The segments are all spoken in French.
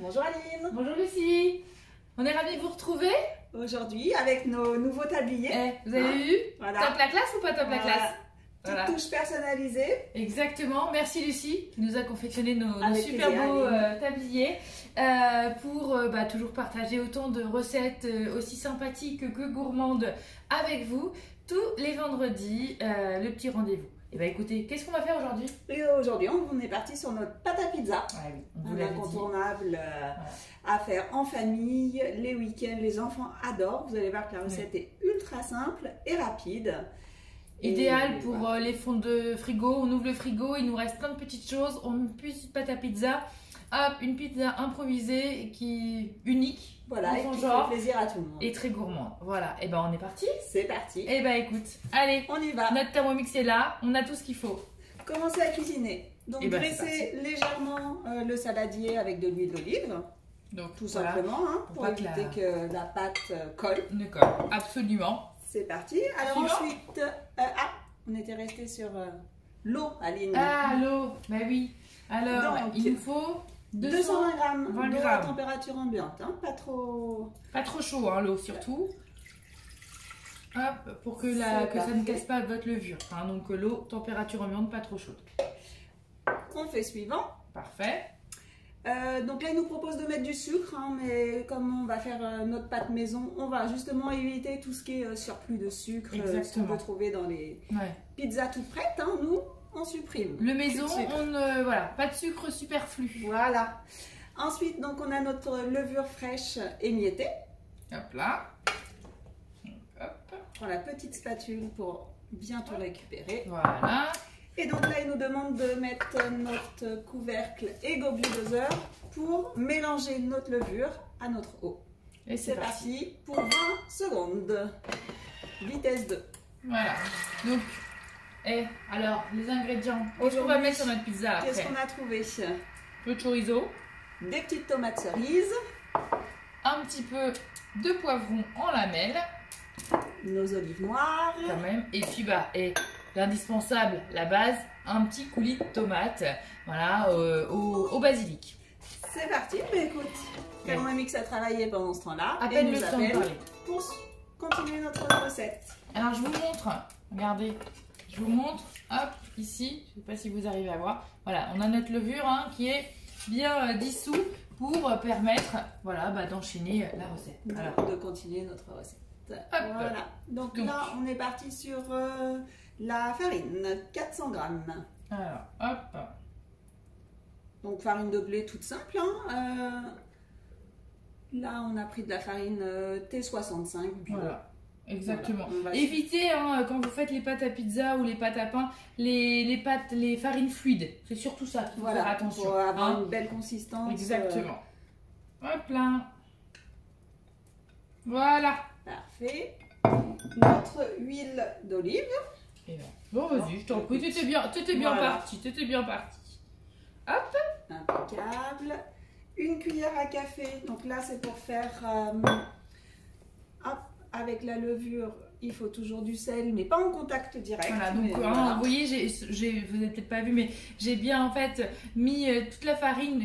Bonjour Aline. Bonjour Lucie. On est ravis de vous retrouver. Aujourd'hui avec nos nouveaux tabliers. Vous avez vu? Voilà. Top la classe ou pas top la classe? Voilà. Toute touche personnalisée. Exactement. Merci Lucie qui nous a confectionné nos super plaisir, beaux tabliers pour toujours partager autant de recettes aussi sympathiques que gourmandes avec vous tous les vendredis. Le petit rendez-vous. Et écoutez, qu'est-ce qu'on va faire aujourd'hui? Aujourd'hui, on est parti sur notre pâte à pizza. Ouais, oui, un incontournable à faire en famille, les week-ends. Les enfants adorent. Vous allez voir que la recette est ultra simple et rapide. Idéal pour les fonds de frigo. On ouvre le frigo, il nous reste plein de petites choses. On met une pâte à pizza. Hop, une pizza improvisée qui est unique. Voilà, et qui fait plaisir à tout le monde. Et très gourmande. Voilà, et on est parti. C'est parti. Et écoute, allez, on y va. Notre Thermomix est là, on a tout ce qu'il faut. Commencez à cuisiner. Donc graissez légèrement le saladier avec de l'huile d'olive. Donc tout simplement, pour éviter que la pâte colle. Ne colle, absolument. C'est parti. Alors ensuite, on était resté sur l'eau, Aline. Ah, l'eau, bah oui. Alors, donc, il nous faut 220 grammes d'eau à température ambiante, pas trop chaud, l'eau surtout. Hop, pour que ça ne casse pas votre levure. Donc l'eau, température ambiante, pas trop chaude. On fait suivant. Parfait. Donc là, il nous propose de mettre du sucre, mais comme on va faire notre pâte maison, on va justement éviter tout ce qui est surplus de sucre, ce qu'on peut trouver dans les pizzas toutes prêtes. Nous, on supprime. Le maison, pas de sucre superflu. Voilà. Ensuite, donc on a notre levure fraîche émiettée. Hop là. Hop. Prends la petite spatule pour bien tout récupérer. Voilà. Et donc là, il nous demande de mettre notre couvercle et gobelet doseur pour mélanger notre levure à notre eau. Et c'est parti pour 20 secondes. Vitesse 2. Voilà. Donc, alors, les ingrédients. Qu'est-ce qu'on va mettre sur notre pizza après? Qu'est-ce qu'on a trouvé? Le chorizo. Des petites tomates cerises. Un petit peu de poivron en lamelles. Nos olives noires. Quand même. Et puis, l'indispensable, la base, un petit coulis de tomates, voilà, au basilic. C'est parti. Mais écoute, Thermomix a travaillé pendant ce temps-là. À peine le temps de parler. Pour continuer notre recette. Alors, je vous montre. Regardez. Je vous montre, hop, ici, je ne sais pas si vous arrivez à voir. Voilà, on a notre levure qui est bien dissous pour permettre d'enchaîner la recette. Alors, de continuer notre recette. Hop. Voilà. Donc là, on est parti sur la farine, 400 grammes. Alors, hop. Donc farine de blé toute simple. Là, on a pris de la farine T65 bio. Voilà. Exactement. Voilà, évitez quand vous faites les pâtes à pizza ou les pâtes à pain, les farines fluides. C'est surtout ça qu'il faut faire attention. Pour avoir une belle consistance. Exactement. Hop là. Voilà. Parfait. Notre huile d'olive. Bon, vas-y, je t'en prie. T'étais bien parti. Hop. Impeccable. Une cuillère à café. Donc là, c'est pour faire... avec la levure, il faut toujours du sel, mais pas en contact direct. Voilà, donc vous voyez, vous n'avez peut-être pas vu, mais j'ai bien en fait mis toute la farine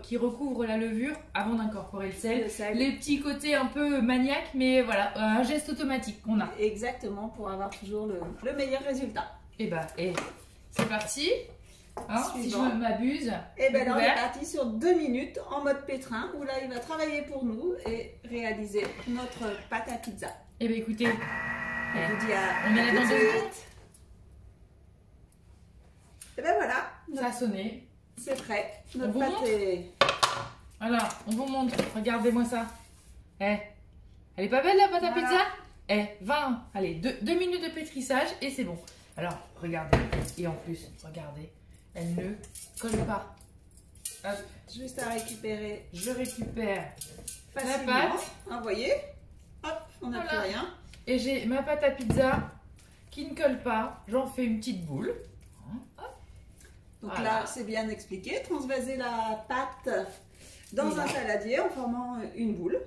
qui recouvre la levure avant d'incorporer le sel. Les petits côtés un peu maniaques, mais voilà, un geste automatique qu'on a. Exactement, pour avoir toujours le meilleur résultat. Et c'est parti. Si je m'abuse. Et là on est parti sur 2 minutes en mode pétrin où là il va travailler pour nous et réaliser notre pâte à pizza. Écoutez, on vous dit on est là dans 2 minutes. Et voilà. Ça a sonné. C'est prêt. Notre pâte est... Alors, on vous montre. Regardez-moi ça. Elle est pas belle la pâte à pizza? 20, allez, 2 minutes de pétrissage et c'est bon. Alors, regardez. Et en plus, regardez. Elle ne colle pas. Hop. Juste à récupérer. Je récupère la pâte. Vous voyez? Hop, on n'a plus rien. Et j'ai ma pâte à pizza qui ne colle pas. J'en fais une petite boule. Hop. Donc là, c'est bien expliqué. Transvaser la pâte dans un saladier en formant une boule.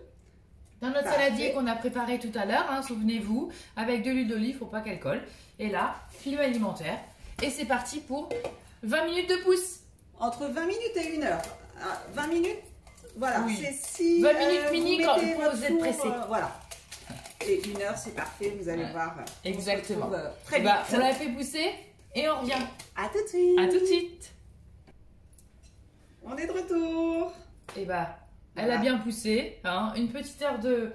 Dans notre saladier qu'on a préparé tout à l'heure, souvenez-vous, avec de l'huile d'olive, il ne faut pas qu'elle colle. Et là, film alimentaire. Et c'est parti pour 20 minutes de pouce. Entre 20 minutes et 1 heure. 20 minutes, Voilà, Oui. c'est si 20 minutes mini quand vous êtes four, pressé. Voilà. Et 1 heure, c'est parfait, vous allez voir. Exactement. On se retrouve, très vite. On la fait pousser et on revient. À tout de suite. À tout de suite. On est de retour. Et elle a bien poussé, hein, une petite heure de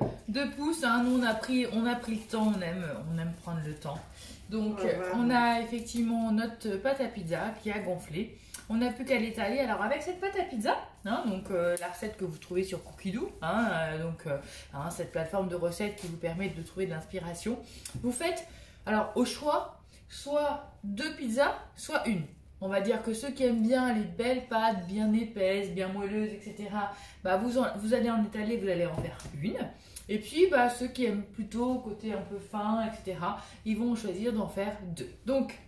pousse. Hein. Nous, on a pris le temps, on aime prendre le temps. Donc, on a effectivement notre pâte à pizza qui a gonflé. On n'a plus qu'à l'étaler. Alors, avec cette pâte à pizza, hein, donc la recette que vous trouvez sur Cookidoo, hein, cette plateforme de recettes qui vous permet de trouver de l'inspiration, vous faites, alors au choix, soit 2 pizzas, soit une. On va dire que ceux qui aiment bien les belles pâtes bien épaisses, bien moelleuses, etc., vous allez en étaler, vous allez en faire une. Et puis, ceux qui aiment plutôt côté un peu fin, etc., ils vont choisir d'en faire 2. Donc,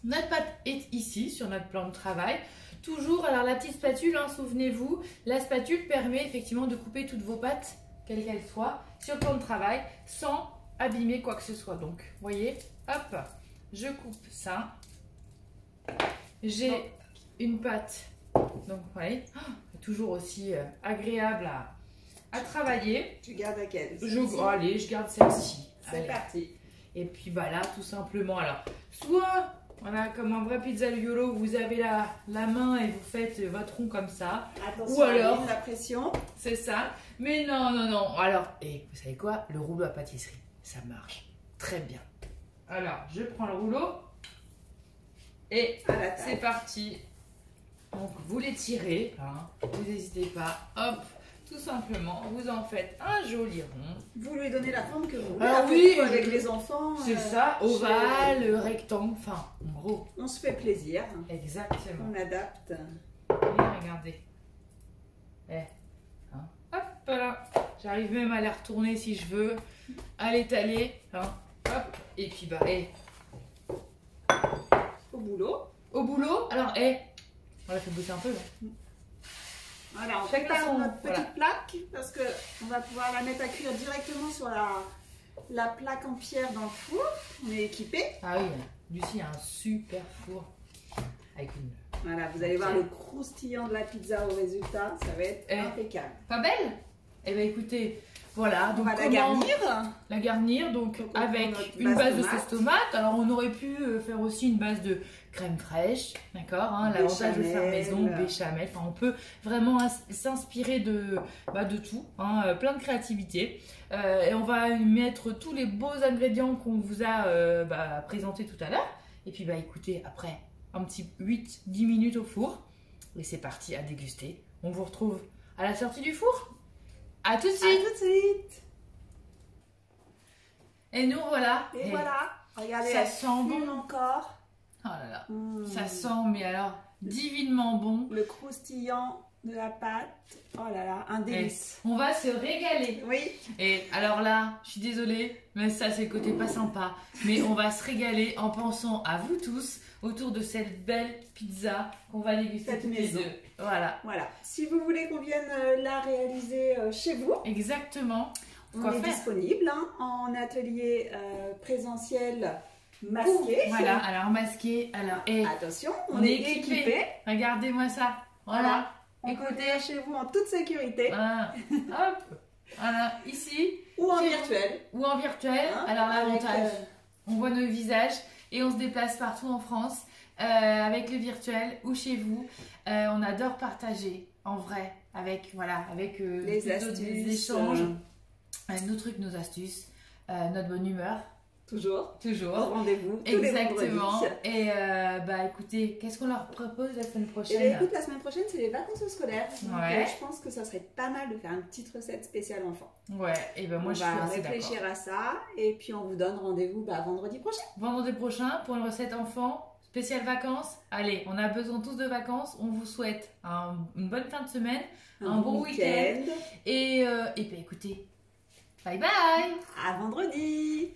notre pâte est ici, sur notre plan de travail. Toujours, alors la petite spatule, hein, souvenez-vous, la spatule permet effectivement de couper toutes vos pâtes, quelles qu'elles soient, sur le plan de travail, sans abîmer quoi que ce soit. Donc, vous voyez, hop, je coupe ça. J'ai une pâte, donc vous voyez, toujours aussi agréable à travailler. Tu gardes laquelle? Allez, je garde celle-ci. C'est parti. Et puis là, tout simplement, alors, soit, voilà, comme un vrai pizzaiolo, vous avez la main et vous faites votre rond comme ça. Attention, ou alors, la pression. C'est ça. Mais non. Alors, vous savez quoi? Le rouleau à pâtisserie, ça marche très bien. Alors, je prends le rouleau. Et c'est parti. Donc vous les tirez, hein, vous n'hésitez pas, hop, tout simplement, vous en faites un joli rond. Vous lui donnez la forme que vous voulez. Alors oui, avec les enfants. C'est ça, ovale, rectangle, enfin, en gros. On se fait plaisir. Exactement. On adapte. Et regardez. Hop là. J'arrive même à les retourner si je veux, à l'étaler, hein, hop, et puis Au boulot. Au boulot. Alors, on la fait bosser un peu. Là. Voilà, on prépare notre petite plaque parce qu'on va pouvoir la mettre à cuire directement sur la plaque en pierre dans le four. On est équipé. Ah oui, Lucie a un super four. Avec une... Voilà, vous allez voir le croustillant de la pizza au résultat. Ça va être impeccable. Pas belle? Eh bien, écoutez... Voilà, donc on va la garnir. La garnir donc avec une base de sauce tomate. Alors on aurait pu faire aussi une base de crème fraîche, d'accord, hein, l'avantage de faire maison, béchamel. Enfin, on peut vraiment s'inspirer de tout, hein, plein de créativité. Et on va mettre tous les beaux ingrédients qu'on vous a présentés tout à l'heure. Et puis écoutez, après un petit 8-10 minutes au four, et c'est parti à déguster. On vous retrouve à la sortie du four. À tout de suite. À tout de suite. Et nous voilà. Et voilà. Regardez, ça sent bon encore. Oh là là. Ça sent, mais alors, divinement bon. Le croustillant de la pâte. Oh là là, un délice. On va se régaler. Oui. Et alors là, je suis désolée, mais ça c'est le côté pas sympa. Mais on va se régaler en pensant à vous tous autour de cette belle pizza qu'on va déguster toutes les deux. Voilà. Voilà. Si vous voulez qu'on vienne la réaliser chez vous. Exactement. On est disponible en atelier présentiel masqué. Voilà, alors masqué. Alors, attention, on est équipé. Regardez-moi ça. Voilà. On peut venir chez vous en toute sécurité. Voilà. Hop. Voilà, ici. Ou en virtuel. Ou en virtuel. Alors l'avantage, on voit nos visages et on se déplace partout en France avec le virtuel ou chez vous. On adore partager en vrai avec les astuces, des échanges, nos trucs, nos astuces, notre bonne humeur. Toujours. Rendez-vous. Exactement. Et écoutez, qu'est-ce qu'on leur propose la semaine prochaine? Écoute, la semaine prochaine, c'est les vacances scolaires. Donc, ouais. Je pense que ça serait pas mal de faire une petite recette spéciale enfant. Ouais, et moi je suis assez d'accord. On va réfléchir à ça et puis on vous donne rendez-vous vendredi prochain. Vendredi prochain pour une recette enfant spéciale vacances. Allez, on a besoin tous de vacances. On vous souhaite une bonne fin de semaine, un bon week-end. Et puis écoutez, bye bye. À vendredi.